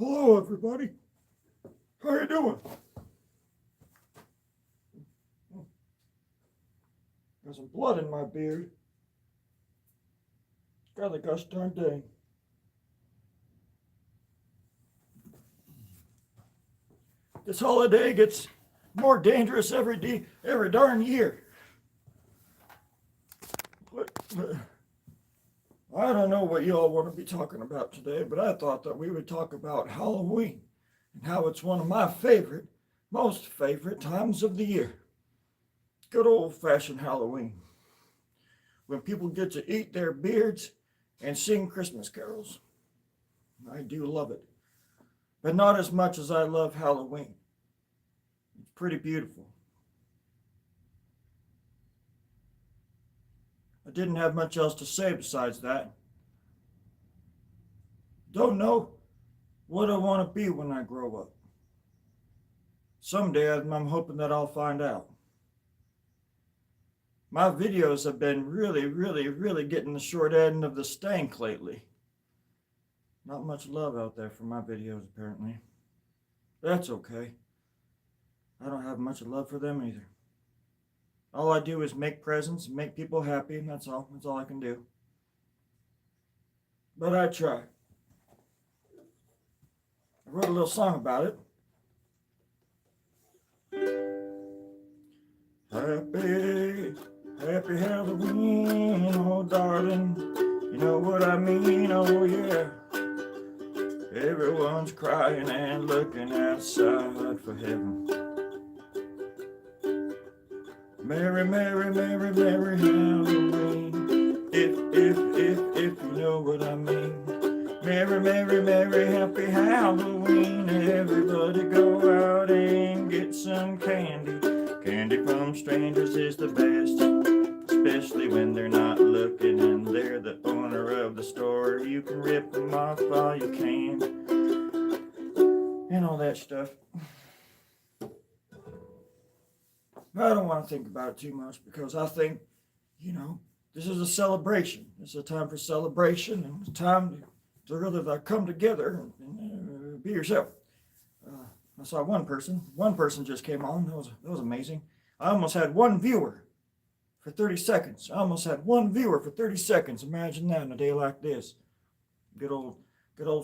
Hello, everybody. How you doing? Got some blood in my beard. God, the gosh darn dang. This holiday gets more dangerous every darn year. But I don't know what you all want to be talking about today, but I thought that we would talk about Halloween and how it's one of my most favorite times of the year. Good old-fashioned Halloween, when people get to eat their beards and sing Christmas carols. I do love it, but not as much as I love Halloween. It's pretty beautiful. I didn't have much else to say besides that. Don't know what I want to be when I grow up. Someday I'm hoping that I'll find out. My videos have been really getting the short end of the stank lately. Not much love out there for my videos, apparently. That's okay. I don't have much love for them either. All I do is make presents and make people happy, and that's all. That's all I can do. But I try. I wrote a little song about it. Happy Halloween, oh darling. You know what I mean, oh yeah. Everyone's crying and looking outside for heaven. Merry Halloween, if you know what I mean. Merry, happy Halloween. Everybody go out and get some candy. Candy from strangers is the best, especially when they're not looking and they're the owner of the store. You can rip them off while you can, and all that stuff. But I don't want to think about it too much because I think, this is a celebration. It's a time for celebration and a time to really come together and be yourself. I saw one person just came on. That was amazing. I almost had one viewer for 30 seconds. Imagine that on a day like this. Good old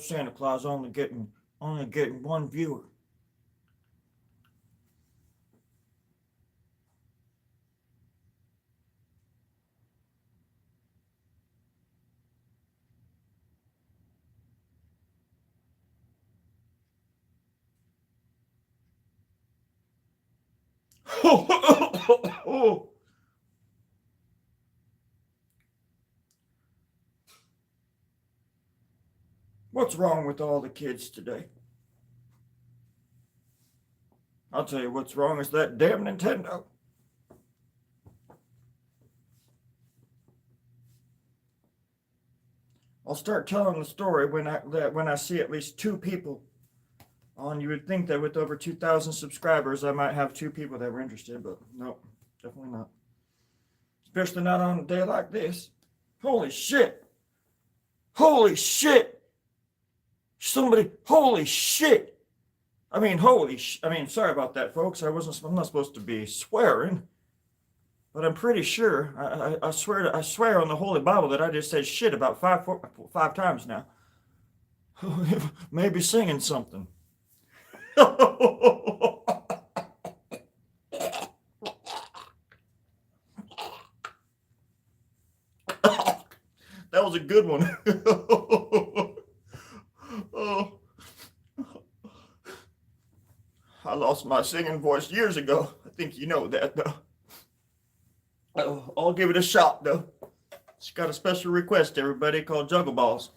Santa Claus only getting one viewer. What's wrong with all the kids today? I'll tell you what's wrong is that damn Nintendo. I'll start telling the story when I see at least two people on. You would think that with over 2,000 subscribers, I might have two people that were interested, but no, definitely not. Especially not on a day like this. Holy shit! Holy shit! Somebody, holy shit! Sorry about that, folks. I'm not supposed to be swearing, but I'm pretty sure. I swear on the Holy Bible that I just said shit about five times now. Maybe singing something. That was a good one. Oh, I lost my singing voice years ago. I think you know that, though. I'll give it a shot, though. It's got a special request, everybody, called Juggle Balls.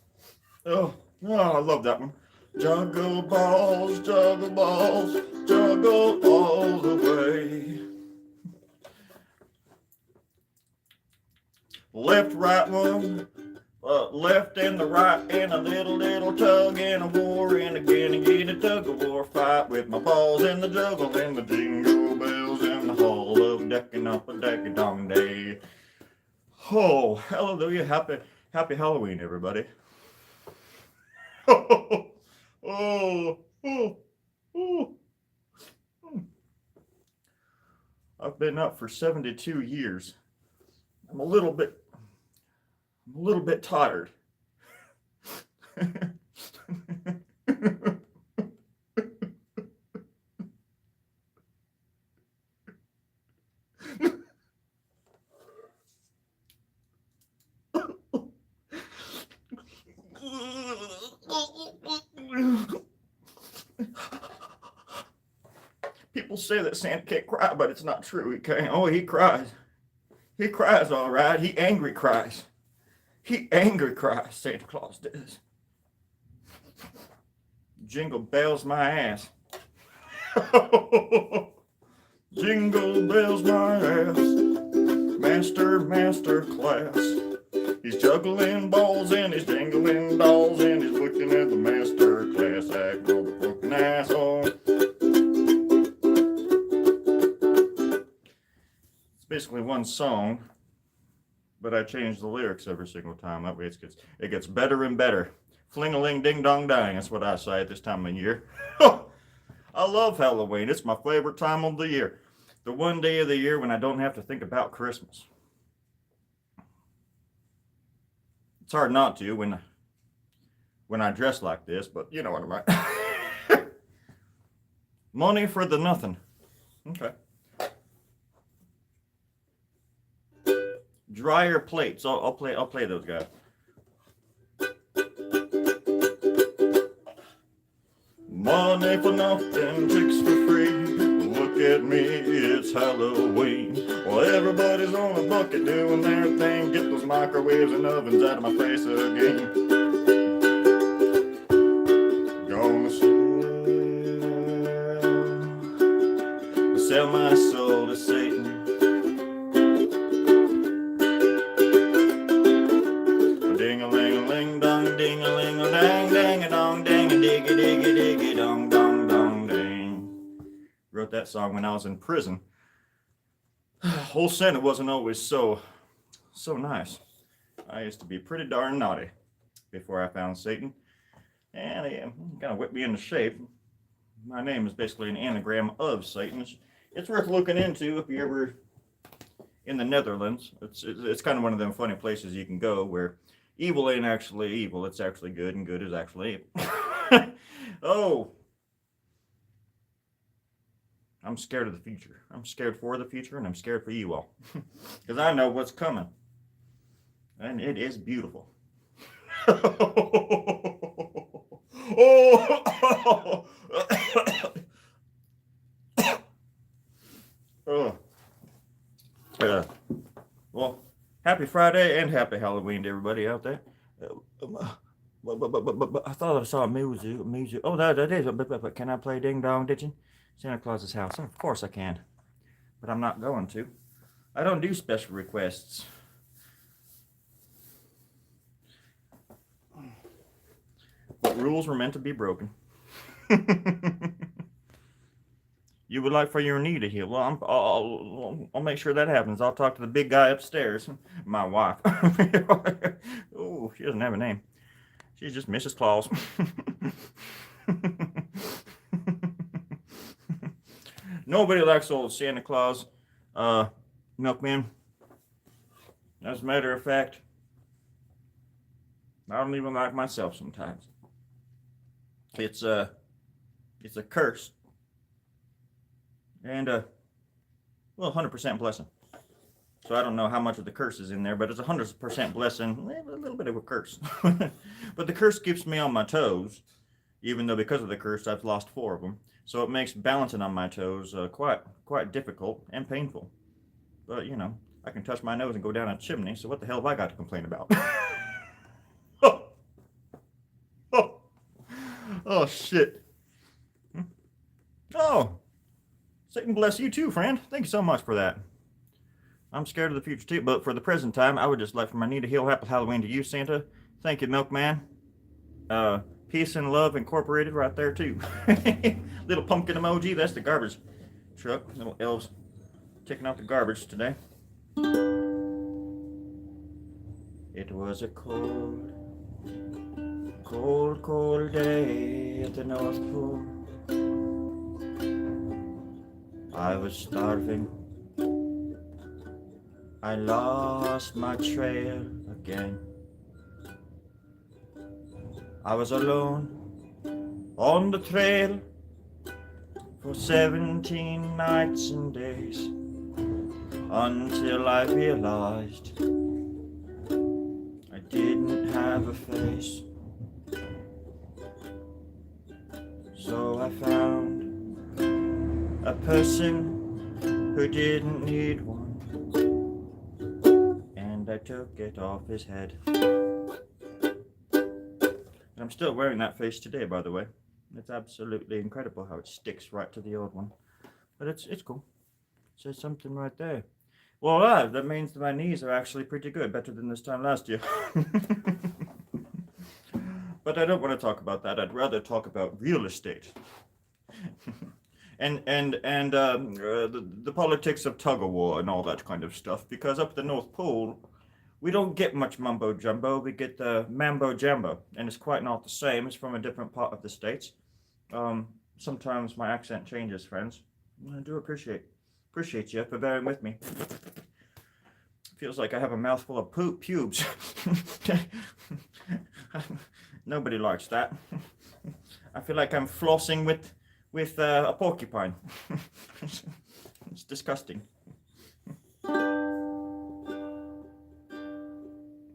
Oh, I love that one. Juggle balls, juggle all the way. Left, right one, left and the right, and a little tug and a war, and again a tug of war fight with my balls in the juggle and the jingle bells in the hall of decking up a decky dong day. Oh, hallelujah! Happy Halloween, everybody. Oh, oh, oh. I've been up for 72 years. I'm a little bit tired. People say that Santa can't cry, but it's not true. He can't. Oh, he cries. He cries, all right. He angry cries. He angry cries, Santa Claus does. Jingle bells my ass. Jingle bells my ass. Master class. He's juggling balls and he's jingling dolls and he's looking at the master class act, motherfucking asshole. It's basically one song, but I change the lyrics every single time. That way it gets better and better. Fling-a-ling, ding-dong-dang, that's what I say at this time of year. I love Halloween. It's my favorite time of the year. The one day of the year when I don't have to think about Christmas. It's hard not to when I dress like this, but you know what I mean. Money for the nothing. Okay. Dryer plates. I'll play those guys. Money for nothing, chicks for free. Look at me, it's Halloween. Well, everybody's on a bucket doing their thing. Get those microwaves and ovens out of my face again. Gonna sell my soul to Satan. Ding-a-ling-a-ling, dong, ding-a-ling-a-dang, dang-a-dong, dang-a-diggy-diggy-diggy, dong, dong, dong, dang. Wrote that song when I was in prison. Whole Santa wasn't always so nice. I used to be pretty darn naughty before I found Satan, and he kind of whipped me into shape. My name is basically an anagram of Satan. It's worth looking into if you're ever in the Netherlands. It's kind of one of them funny places you can go where evil ain't actually evil, it's actually good, and good is actually evil. Oh, I'm scared of the future. I'm scared for the future, and I'm scared for you all. Because I know what's coming. And it is beautiful. Oh! Well, happy Friday and happy Halloween to everybody out there. I thought I saw music. Oh, that is. But can I play Ding Dong Ditching? Santa Claus's house. Of course I can. But I'm not going to. I don't do special requests. But rules were meant to be broken. You would like for your knee to heal. Well, I'll make sure that happens. I'll talk to the big guy upstairs, my wife. Oh, she doesn't have a name. She's just Mrs. Claus. Nobody likes old Santa Claus, milkman. As a matter of fact, I don't even like myself sometimes. It's a curse. And, 100% blessing. So I don't know how much of the curse is in there, but it's 100% blessing, a little bit of a curse. But the curse keeps me on my toes, even though because of the curse I've lost 4 of them. So it makes balancing on my toes quite difficult and painful. But, you know, I can touch my nose and go down a chimney, so what the hell have I got to complain about? Oh, shit. Oh. Satan bless you too, friend. Thank you so much for that. I'm scared of the future too, but for the present time, I would just like for my knee to heal. Happy Halloween to you, Santa. Thank you, Milkman. Peace and love incorporated right there too. Little pumpkin emoji. That's the garbage truck. Little elves taking out the garbage today. It was a cold cold, cold day at the North Pole. I was starving. I lost my trail again. I was alone on the trail for 17 nights and days, until I realized I didn't have a face. So I found a person who didn't need one, and I took it off his head. And I'm still wearing that face today, by the way. It's absolutely incredible how it sticks right to the old one. But it's cool. It says something right there. Well, that means that my knees are actually pretty good, better than this time last year. But I don't want to talk about that. I'd rather talk about real estate. and the politics of tug of war and all that kind of stuff. Because up the North Pole, we don't get much mumbo jumbo. We get the mambo jambo, and it's quite not the same. It's from a different part of the States. Sometimes my accent changes, friends. I do appreciate you for bearing with me. Feels like I have a mouthful of pubes. Nobody likes that. I feel like I'm flossing with a porcupine. It's disgusting.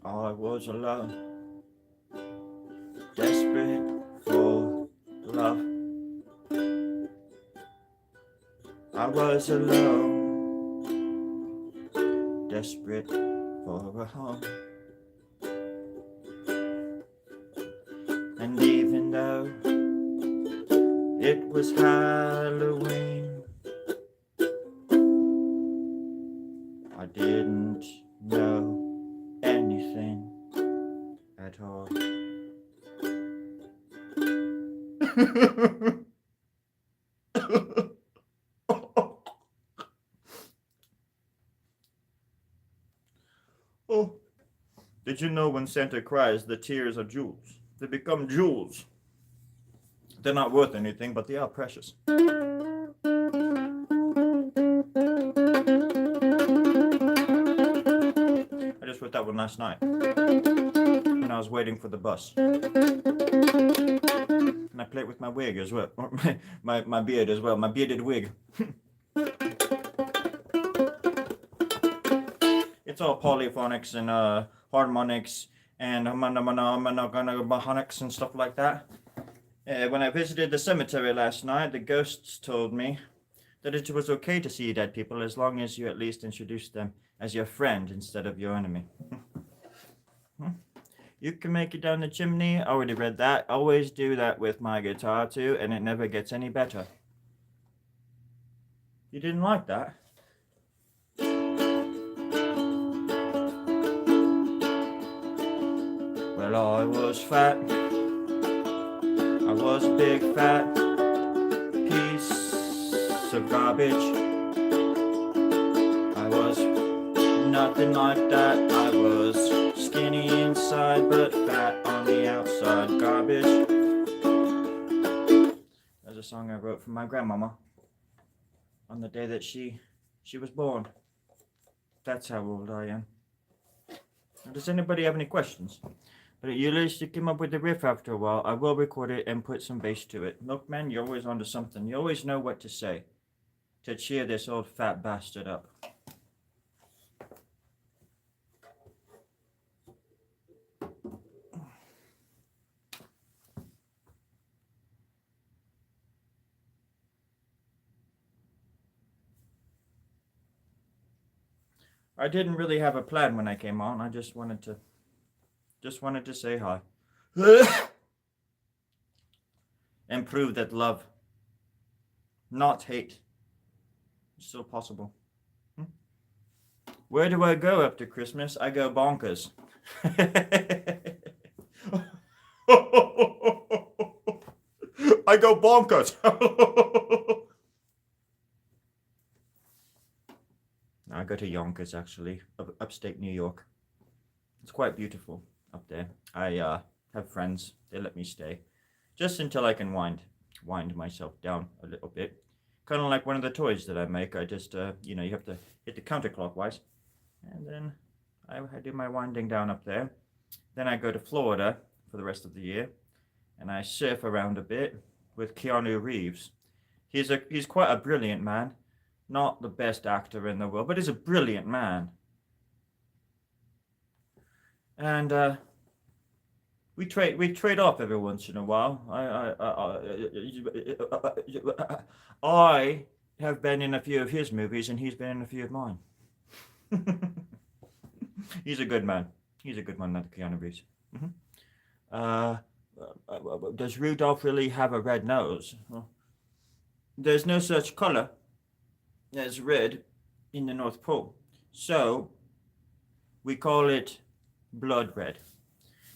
I was alone, desperate for love. I was alone, desperate for a home. And even though it was Halloween, I didn't know anything at all. Oh, did you know when Santa cries, the tears are jewels? They become jewels. They're not worth anything, but they are precious. I just wrote that one last night when I was waiting for the bus. And I play it with my wig as well, or my beard as well, my bearded wig. It's all polyphonics and harmonics and harmonics and stuff like that. When I visited the cemetery last night, the ghosts told me that it was okay to see dead people as long as you at least introduced them as your friend instead of your enemy. You can make it down the chimney. I already read that. Always do that with my guitar too, and it never gets any better. You didn't like that? Well, I was fat. I was a big fat piece of garbage. I was nothing like that. I was skinny inside but fat on the outside. Garbage. That's a song I wrote for my grandmama on the day that she was born. That's how old I am. Now, does anybody have any questions? But you at least came up with the riff after a while. I will record it and put some bass to it. Look, man, you're always onto something. You always know what to say to cheer this old fat bastard up. I didn't really have a plan when I came on. I just wanted to say hi. And prove that love, not hate, is still possible. Where do I go after Christmas? I go bonkers. I go bonkers. I go to Yonkers, actually, upstate New York. It's quite beautiful up there. I have friends. They let me stay just until I can wind myself down a little bit. Kind of like one of the toys that I make. I just, you have to hit the counterclockwise, and then I do my winding down up there. Then I go to Florida for the rest of the year, and I surf around a bit with Keanu Reeves. He's quite a brilliant man, not the best actor in the world, but he's a brilliant man. And we trade off every once in a while. I have been in a few of his movies, and he's been in a few of mine. He's a good man. He's a good one, that Keanu Reeves. Hmm. Uh, does Rudolph really have a red nose? Well, there's no such color as red in the North Pole, so we call it blood red,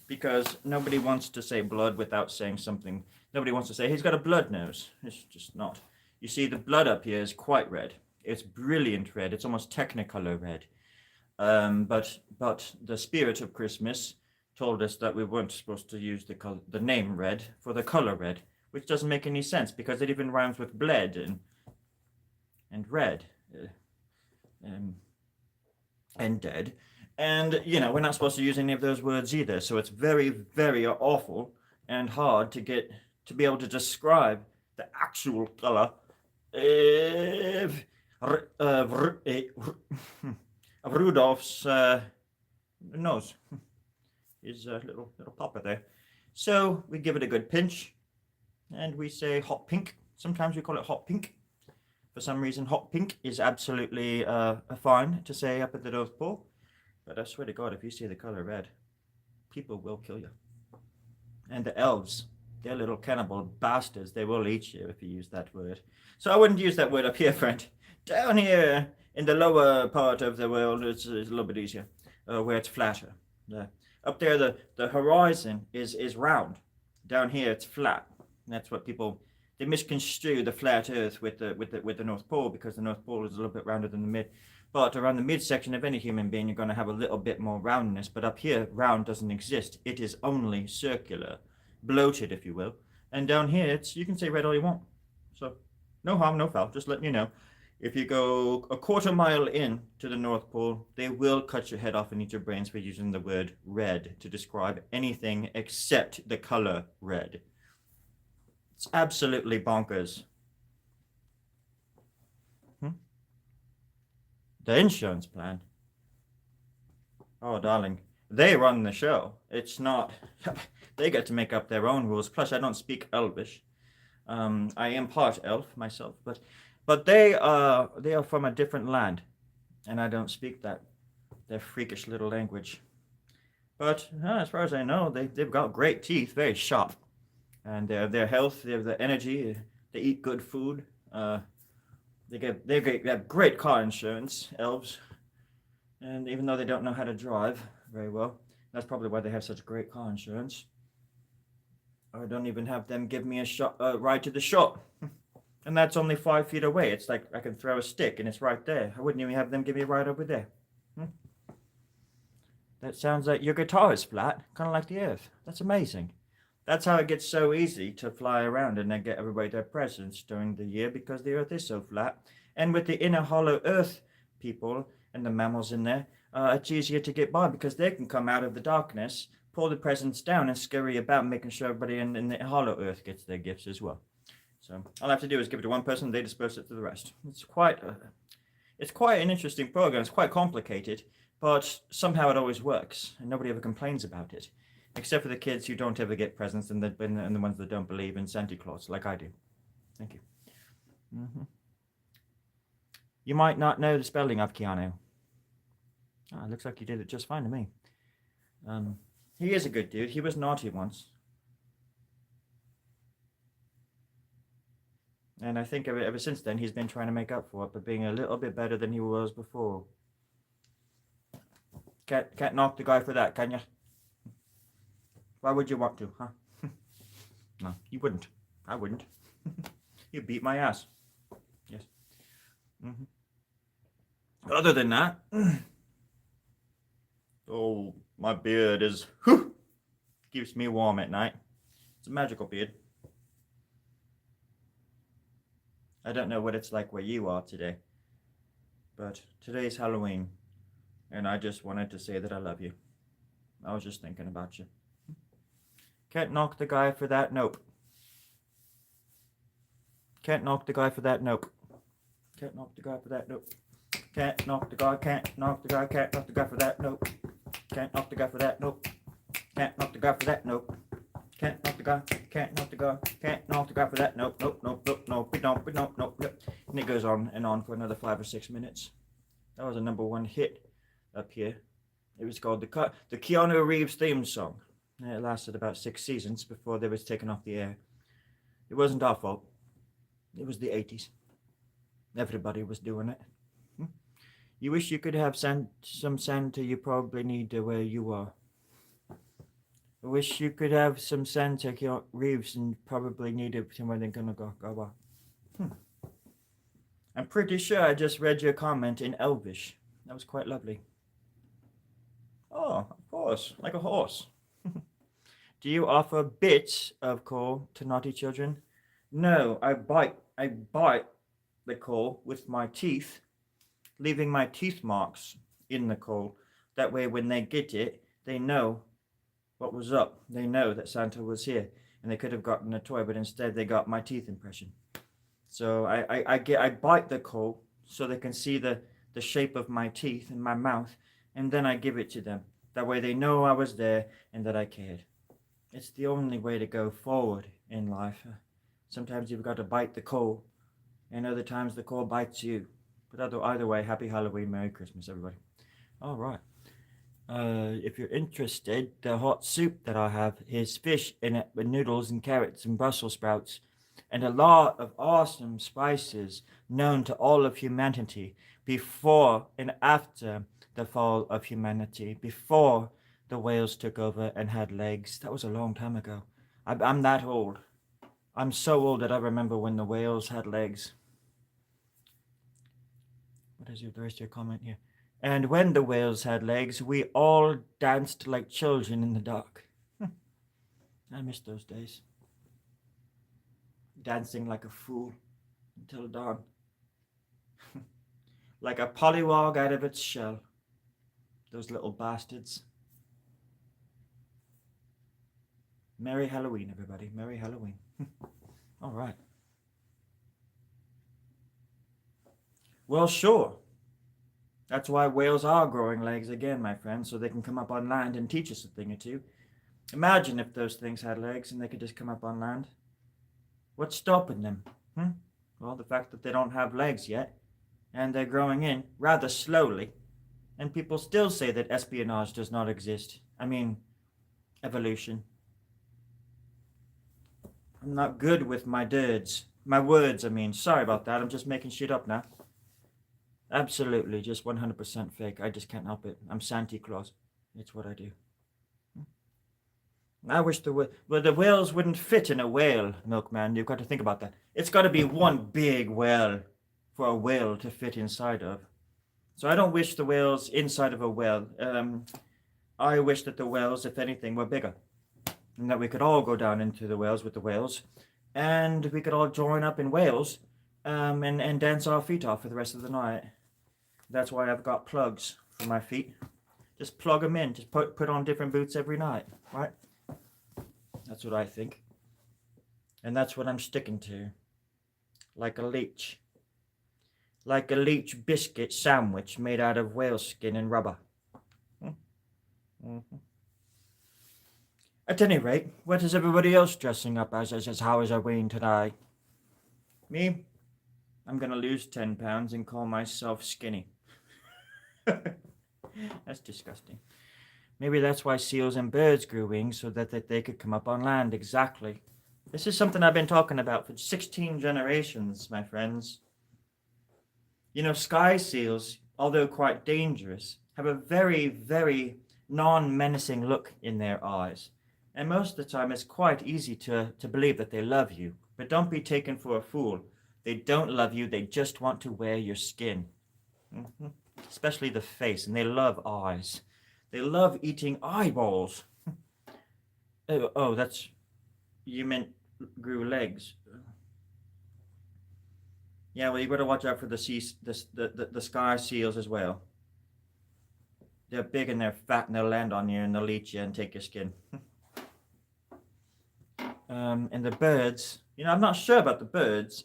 because nobody wants to say blood without saying something. Nobody wants to say he's got a blood nose. It's just not. You see, the blood up here is quite red. It's brilliant red. It's almost Technicolor red. But the spirit of Christmas told us that we weren't supposed to use the name red for the color red, which doesn't make any sense because it even rhymes with bled and red, and dead. And we're not supposed to use any of those words either. So it's very, very awful and hard to be able to describe the actual color of Rudolph's nose. His little popper there. So we give it a good pinch, and we say hot pink. Sometimes we call it hot pink. For some reason, hot pink is absolutely fine to say up at the North Pole. But I swear to God, if you see the color red, people will kill you. And the elves, they're little cannibal bastards. They will eat you if you use that word. So I wouldn't use that word up here, friend. Down here in the lower part of the world, it's a little bit easier, where it's flatter. Up there, the horizon is round. Down here, it's flat. And that's what they misconstrue the flat Earth with the North Pole, because the North Pole is a little bit rounder than the mid. But around the midsection of any human being, you're going to have a little bit more roundness. But up here, round doesn't exist. It is only circular, bloated, if you will. And down here, you can say red all you want. So no harm, no foul. Just letting you know. If you go a quarter mile in to the North Pole, they will cut your head off and eat your brains for using the word red to describe anything except the color red. It's absolutely bonkers. The insurance plan. Oh, darling, they run the show. It's not. They get to make up their own rules. Plus, I don't speak Elvish. I am part elf myself, but they are from a different land, and I don't speak their freakish little language. But as far as I know, they've got great teeth, very sharp, and their health, they have the energy. They eat good food. They have great car insurance, elves, and even though they don't know how to drive very well, that's probably why they have such great car insurance. I don't even have them give me a ride to the shop, and that's only 5 feet away. It's like I can throw a stick and it's right there. I wouldn't even have them give me a ride over there. That sounds like your guitar is flat, kind of like the Earth. That's amazing. That's how it gets so easy to fly around and then get everybody their presents during the year, because the Earth is so flat. And with the inner hollow Earth people and the mammals in there, it's easier to get by because they can come out of the darkness, pull the presents down, and scurry about, making sure everybody in the hollow Earth gets their gifts as well. So all I have to do is give it to one person, they disperse it to the rest. It's quite an interesting program. It's quite complicated, but somehow it always works, and nobody ever complains about it. Except for the kids who don't ever get presents, and the ones that don't believe in Santa Claus, like I do. Thank you. Mm-hmm. You might not know the spelling of Keanu. Oh, it looks like you did it just fine to me. He is a good dude. He was naughty once. And I think ever since then, he's been trying to make up for it by being a little bit better than he was before. Can't knock the guy for that, can you? Why would you want to, huh? No, you wouldn't. I wouldn't. You beat my ass. Yes. Mm-hmm. Other than that, oh, my beard is Keeps me warm at night. It's a magical beard. I don't know what it's like where you are today, but today's Halloween, and I just wanted to say that I love you. I was just thinking about you. Can't knock the guy for that, nope. Can't knock the guy for that, nope. Can't knock the guy for that, nope. Can't knock the guy, can't knock the guy, can't knock the guy for that, nope. Can't knock the guy for that, nope. Can't knock the guy for that, nope. Can't knock the guy, can't knock the guy, can't knock the guy for that, nope, nope, nope, nope, nope, nope, nope, nope, nope. And it goes on and on for another 5 or 6 minutes. That was a #1 hit up here. It was called the Keanu Reeves theme song. It lasted about 6 seasons before they was taken off the air. It wasn't our fault. It was the 80s. Everybody was doing it. You wish you could have some Santa you probably need to where you are. I wish you could have some Santa Keanu Reeves and probably need it to where they're gonna go. I'm pretty sure I just read your comment in Elvish. That was quite lovely. Oh, of course, like a horse. Do you offer bits of coal to naughty children? No, I bite the coal with my teeth, leaving my teeth marks in the coal. That way when they get it, they know what was up. They know that Santa was here, and they could have gotten a toy, but instead they got my teeth impression. So I bite the coal so they can see the shape of my teeth in my mouth, and then I give it to them. That way they know I was there and that I cared. It's the only way to go forward in life. Sometimes you've got to bite the coal, and other times the coal bites you. But either way, happy Halloween, Merry Christmas, everybody. All right. If you're interested, the hot soup that I have is fish in it with noodles and carrots and Brussels sprouts and a lot of awesome spices known to all of humanity before and after the fall of humanity, before the whales took over and had legs. That was a long time ago. I'm that old. I'm so old that I remember when the whales had legs. What is the rest of your comment here? And when the whales had legs, we all danced like children in the dark. I miss those days. Dancing like a fool until dawn. Like a pollywog out of its shell. Those little bastards. Merry Halloween, everybody. Merry Halloween. All right. Well, sure. That's why whales are growing legs again, my friends, so they can come up on land and teach us a thing or two. Imagine if those things had legs and they could just come up on land. What's stopping them? Well, the fact that they don't have legs yet, and they're growing in rather slowly, and people still say that espionage does not exist. I mean, evolution. I'm not good with my words, I mean. Sorry about that, I'm just making shit up now. Absolutely, just 100% fake. I just can't help it. I'm Santa Claus. It's what I do. I wish the whales wouldn't fit in a whale, Milkman. You've got to think about that. It's got to be one big whale for a whale to fit inside of. So I don't wish the whales inside of a whale. I wish that the whales, if anything, were bigger. And that we could all go down into the whales with the whales. And we could all join up in whales and dance our feet off for the rest of the night. That's why I've got plugs for my feet. Just plug them in. Just put on different boots every night, right? That's what I think. And that's what I'm sticking to. Like a leech. Like a leech biscuit sandwich made out of whale skin and rubber. At any rate, what is everybody else dressing up as how is Halloween tonight? Me? I'm gonna lose 10 pounds and call myself skinny. That's disgusting. Maybe that's why seals and birds grew wings, so that they could come up on land. Exactly. This is something I've been talking about for 16 generations, my friends. You know, sky seals, although quite dangerous, have a very, very non-menacing look in their eyes. And most of the time, it's quite easy to believe that they love you. But don't be taken for a fool. They don't love you. They just want to wear your skin. Especially the face. And they love eyes. They love eating eyeballs. Oh, that's you meant grew legs. Yeah, well, you better watch out for the sky seals as well. They're big and they're fat and they'll land on you and they'll eat you and take your skin. And the birds, I'm not sure about the birds.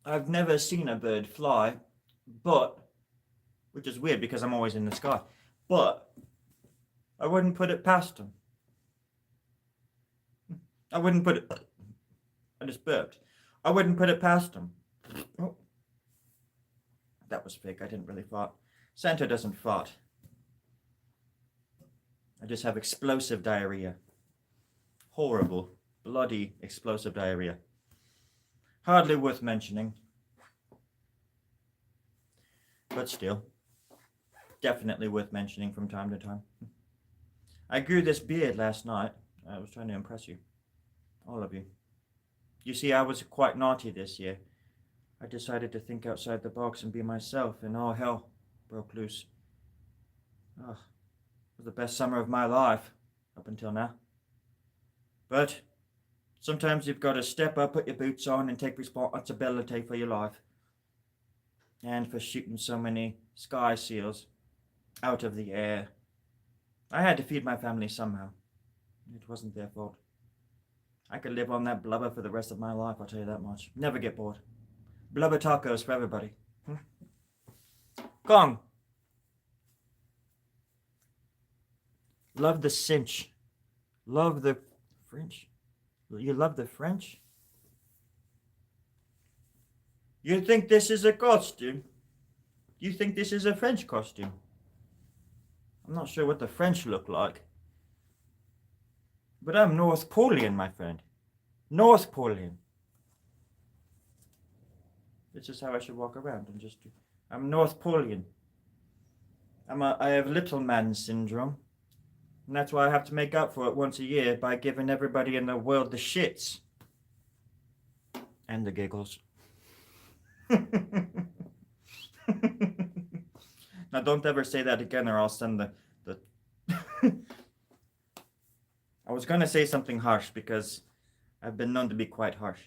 I've never seen a bird fly, but which is weird because I'm always in the sky. But I wouldn't put it past them. I wouldn't put it. I just burped. I wouldn't put it past them. Oh, that was fake. I didn't really fart. Santa doesn't fart. I just have explosive diarrhea. Horrible, bloody, explosive diarrhea. Hardly worth mentioning. But still, definitely worth mentioning from time to time. I grew this beard last night. I was trying to impress you. All of you. You see, I was quite naughty this year. I decided to think outside the box and be myself, and all hell broke loose. Oh, it was the best summer of my life, up until now. But sometimes you've got to step up, put your boots on, and take responsibility for your life. And for shooting so many sky seals out of the air. I had to feed my family somehow. It wasn't their fault. I could live on that blubber for the rest of my life, I'll tell you that much. Never get bored. Blubber tacos for everybody. Gong. Love the cinch. Love the French. You love the French? You think this is a costume? You think this is a French costume? I'm not sure what the French look like. But I'm North Polian, my friend. North Polian. This is how I should walk around and just do. I'm North Polian. I have little man syndrome. And that's why I have to make up for it once a year by giving everybody in the world the shits. And the giggles. Now don't ever say that again or I'll send the I was gonna say something harsh because I've been known to be quite harsh,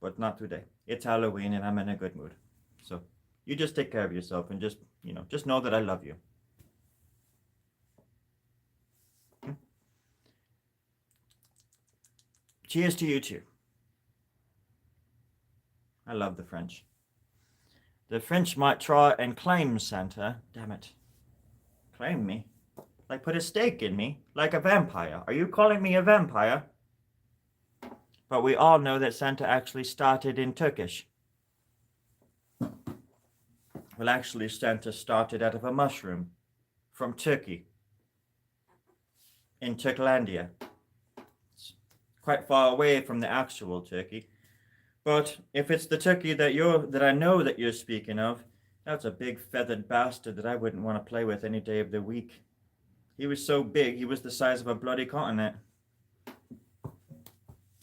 but not today. It's Halloween and I'm in a good mood. So you just take care of yourself and just know that I love you. Cheers to you too. I love the French. The French might try and claim Santa. Damn it. Claim me? Like put a stake in me? Like a vampire? Are you calling me a vampire? But we all know that Santa actually started in Turkish. Well, actually, Santa started out of a mushroom from Turkey. In Turklandia. It's quite far away from the actual Turkey. But if it's the turkey that I know that you're speaking of, that's a big feathered bastard that I wouldn't want to play with any day of the week. He was so big, he was the size of a bloody continent.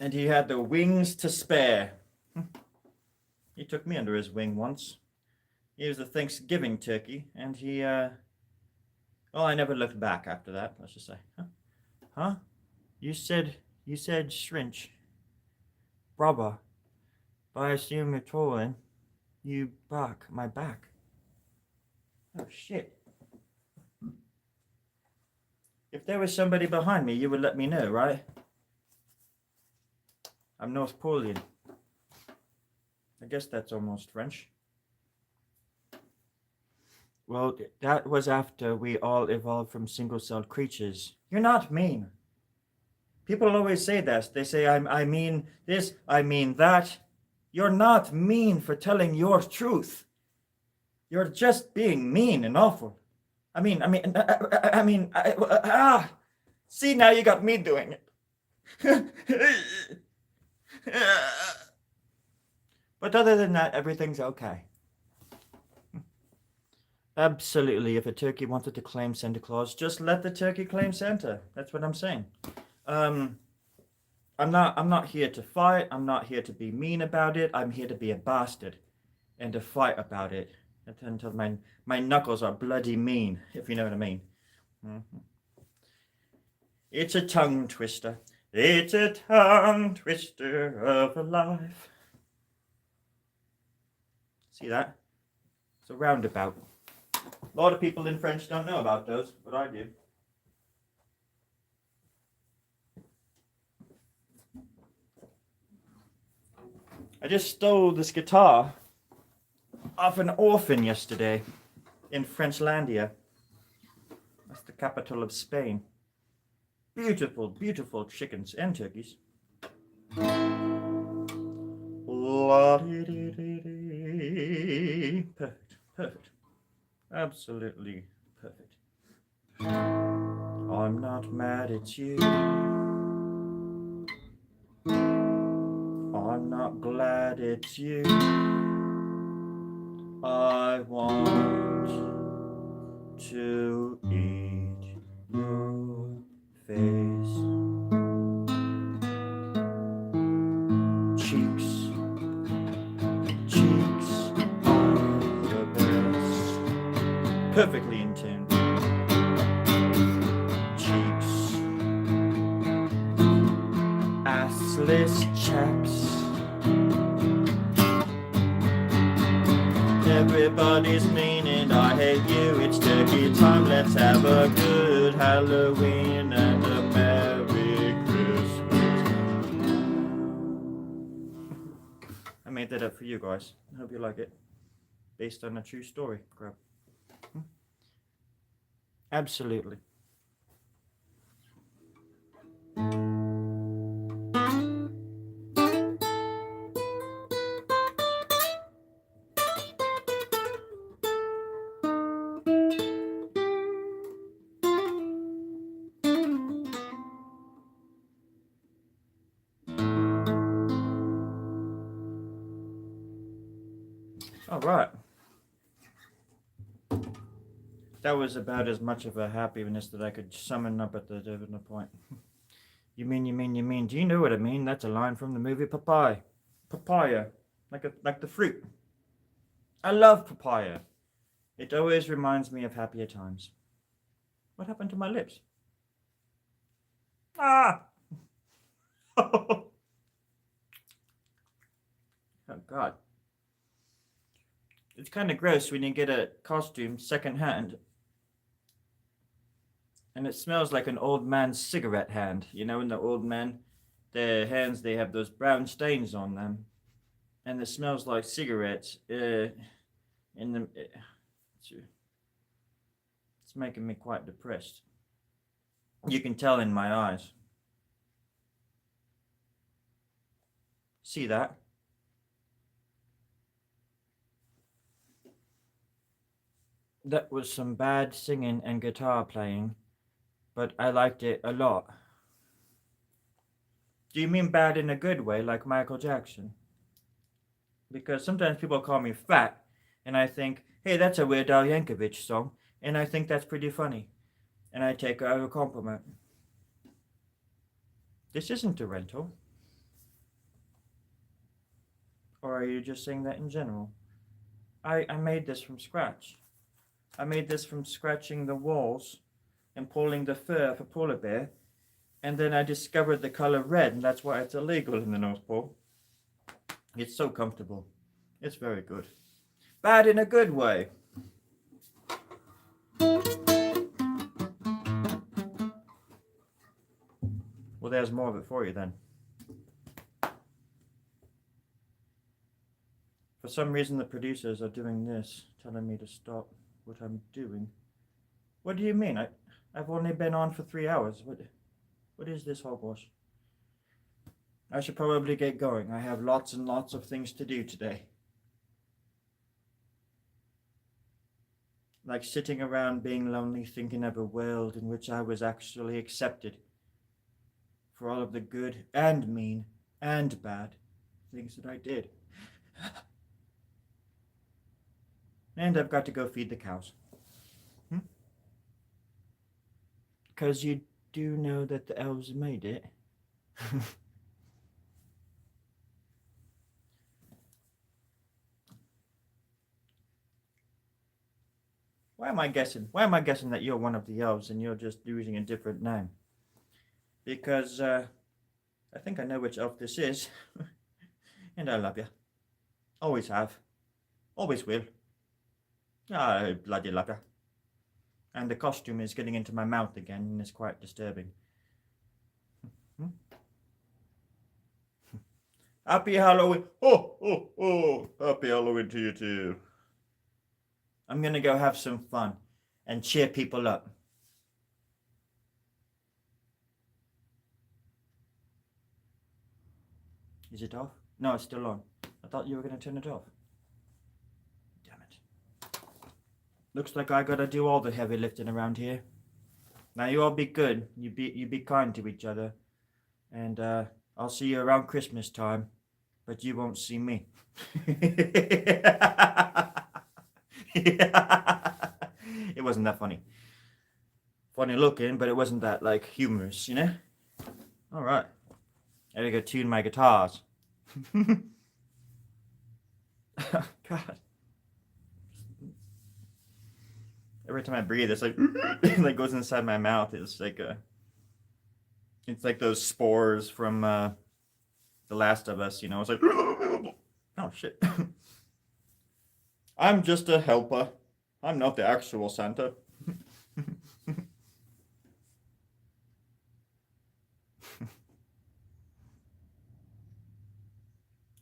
And he had the wings to spare. He took me under his wing once. He was a Thanksgiving turkey, and he, well, I never looked back after that, let's just say. Huh? You said shrinch. Brother. But I assume you're trolling. You bark my back. Oh shit. If there was somebody behind me, you would let me know, right? I'm North Polian. I guess that's almost French. Well, that was after we all evolved from single-celled creatures. You're not mean. People always say that. They say, I mean this, I mean that. You're not mean for telling your truth. You're just being mean and awful. See, now you got me doing it. But other than that, everything's okay. Absolutely. If a turkey wanted to claim Santa Claus, just let the turkey claim Santa. That's what I'm saying. I'm not here to fight. I'm not here to be mean about it. I'm here to be a bastard and to fight about it until my knuckles are bloody mean, if you know what I mean. It's a tongue twister. It's a tongue twister of a life. See that? It's a roundabout. A lot of people in French don't know about those, but I do. I just stole this guitar off an orphan yesterday in Frenchlandia. That's the capital of Spain. Beautiful, beautiful chickens and turkeys. Perfect, perfect. Absolutely perfect. I'm not mad at you. I'm not glad it's you. I want to eat your face. Cheeks, cheeks are the best. Perfectly in tune. Cheeks, assless chaps. Everybody's mean and I hate you. It's turkey time. Let's have a good Halloween and a Merry Christmas. I made that up for you guys. I hope you like it. Based on a true story. Grab. Absolutely. All right. That was about as much of a happiness that I could summon up at the point. You mean. Do you know what I mean? That's a line from the movie Papaya. Papaya. Like the fruit. I love papaya. It always reminds me of happier times. What happened to my lips? Ah! Oh, God. It's kind of gross when you get a costume secondhand and it smells like an old man's cigarette hand. You know, when the old men, their hands, they have those brown stains on them. And it smells like cigarettes. It's making me quite depressed. You can tell in my eyes. See that? That was some bad singing and guitar playing, but I liked it a lot. Do you mean bad in a good way, like Michael Jackson? Because sometimes people call me fat, and I think, hey, that's a Weird Al Yankovic song, and I think that's pretty funny, and I take it as a compliment. This isn't a rental. Or are you just saying that in general? I made this from scratch. I made this from scratching the walls and pulling the fur of a polar bear, and then I discovered the color red, and that's why it's illegal in the North Pole. It's so comfortable. It's very good. Bad in a good way. Well, there's more of it for you then. For some reason, the producers are doing this, telling me to stop what I'm doing. What do you mean? I've only been on for 3 hours. What is this hogwash? I should probably get going. I have lots and lots of things to do today. Like sitting around being lonely, thinking of a world in which I was actually accepted for all of the good and mean and bad things that I did. And I've got to go feed the cows. Because you do know that the elves made it. Why am I guessing? Why am I guessing that you're one of the elves and you're just using a different name? because I think I know which elf this is. And I love you. Always have. Always will. I bloody love you. And the costume is getting into my mouth again, and it's quite disturbing. Happy Halloween! Oh, oh, oh! Happy Halloween to you too. I'm gonna go have some fun and cheer people up. Is it off? No, it's still on. I thought you were gonna turn it off. Damn it. Looks like I gotta do all the heavy lifting around here. Now you all be good. You be kind to each other. And I'll see you around Christmas time. But you won't see me. It wasn't that funny. Funny looking, but it wasn't that like humorous, you know? Alright. I gotta go tune my guitars. God. Every time I breathe, it's like it like goes inside my mouth. It's like those spores from The Last of Us, you know. It's like oh shit. I'm just a helper. I'm not the actual Santa.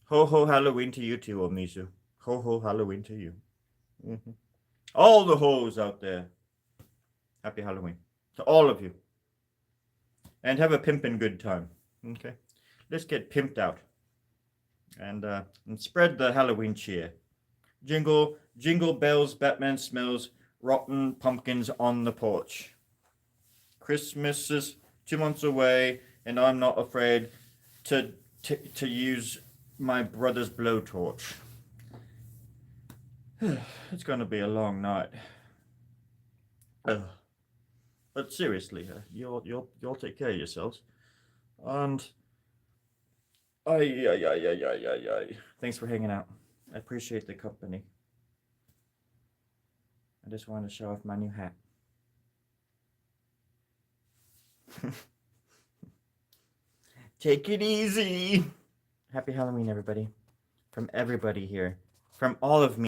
Ho ho Halloween to you too, Omizu. Ho ho Halloween to you. Mm-hmm. All the hoes out there. Happy Halloween to all of you. And have a pimpin' good time. Okay? Let's get pimped out. And spread the Halloween cheer. Jingle, jingle bells, Batman smells, rotten pumpkins on the porch. Christmas is 2 months away, and I'm not afraid to use my brother's blowtorch. It's gonna be a long night. But seriously, you'll take care of yourselves. And thanks for hanging out. I appreciate the company. I just wanted to show off my new hat. Take it easy. Happy Halloween, everybody. From everybody here. From all of me.